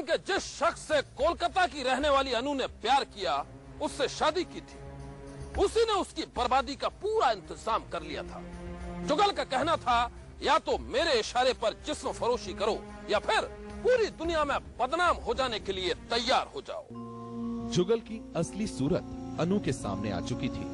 के जिस शख्स से कोलकाता की रहने वाली अनु ने प्यार किया, उससे शादी की थी, उसी ने उसकी बर्बादी का पूरा इंतजाम कर लिया था। जुगल का कहना था, या तो मेरे इशारे पर जिस्म फरोशी करो या फिर पूरी दुनिया में बदनाम हो जाने के लिए तैयार हो जाओ। जुगल की असली सूरत अनु के सामने आ चुकी थी,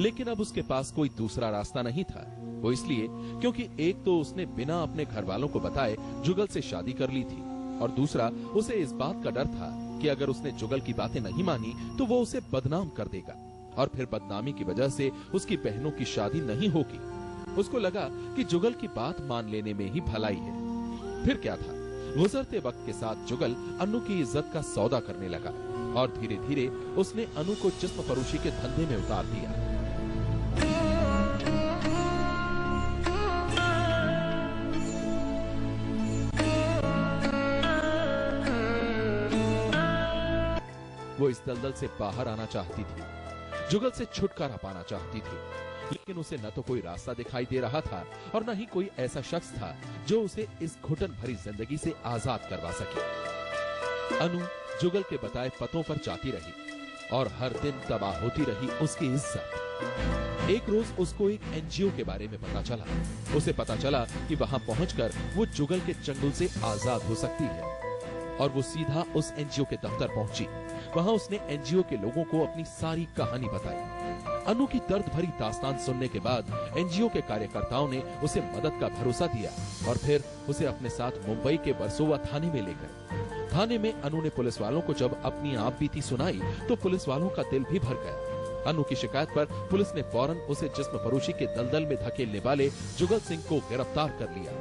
लेकिन अब उसके पास कोई दूसरा रास्ता नहीं था। वो इसलिए क्योंकि एक तो उसने बिना अपने घर वालों को बताए जुगल से शादी कर ली थी, और दूसरा उसे इस बात का डर था कि अगर उसने जुगल की बातें नहीं मानी तो वो उसे बदनाम कर देगा, और फिर बदनामी की वजह से उसकी बहनों की शादी नहीं होगी। उसको लगा कि जुगल की बात मान लेने में ही भलाई है। फिर क्या था, गुजरते वक्त के साथ जुगल अनु की इज्जत का सौदा करने लगा, और धीरे धीरे उसने अनु को जिस्म फरोशी के धंधे में उतार दिया। वो इस दलदल से बाहर आना चाहती थी, जुगल से छुटकारा पाना चाहती थी, लेकिन उसे न तो कोई रास्ता दिखाई दे रहा था और न ही कोई ऐसा शख्स था जो उसे इस घुटन भरी जिंदगी से आजाद करवा सके। अनु जुगल के बताए पतों पर जाती रही और हर दिन तबाह होती रही उसकी इज्जत। एक रोज उसको एक एनजीओ के बारे में पता चला। उसे पता चला कि वहां पहुंचकर वो जुगल के चंगुल से आजाद हो सकती है, और वो सीधा उस एनजीओ के दफ्तर पहुंची। वहां उसने एनजीओ के लोगों को अपनी सारी कहानी बताई। अनु की दर्द भरी दास्तान सुनने के बाद एनजीओ के कार्यकर्ताओं ने उसे मदद का भरोसा दिया और फिर उसे अपने साथ मुंबई के वर्सोवा थाने में ले गए। थाने में अनु ने पुलिस वालों को जब अपनी आप बीती सुनाई तो पुलिस वालों का दिल भी भर गया। अनु की शिकायत पर पुलिस ने फौरन उसे जिस्म फरोशी के दलदल में धकेलने वाले जुगल सिंह को गिरफ्तार कर लिया।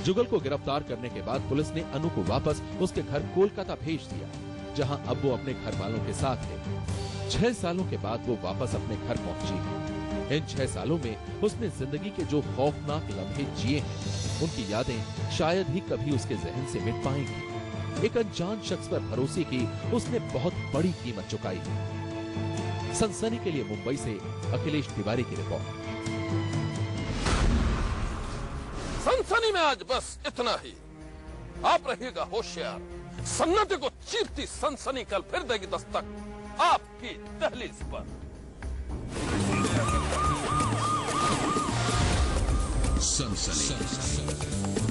जुगल को गिरफ्तार करने के बाद पुलिस ने अनु को वापस उसके घर कोलकाता भेज दिया, जहां अब वो अपने घर वालों के साथ है। 6 सालों के बाद वो वापस अपने घर पहुंची। इन 6 सालों में उसने जिंदगी के जो खौफनाक लम्हे जिए हैं, उनकी यादें शायद ही कभी उसके जहन से मिट पाएंगी। एक अनजान शख्स पर भरोसे की उसने बहुत बड़ी कीमत चुकाई है। सनसनी के लिए मुंबई से अखिलेश तिवारी की रिपोर्ट। सनसनी में आज बस इतना ही। आप रहिएगा होशियार, सन्नाटे को चीरती सनसनी कल फिर देगी दस्तक आपकी दहलीज पर। सनसनी।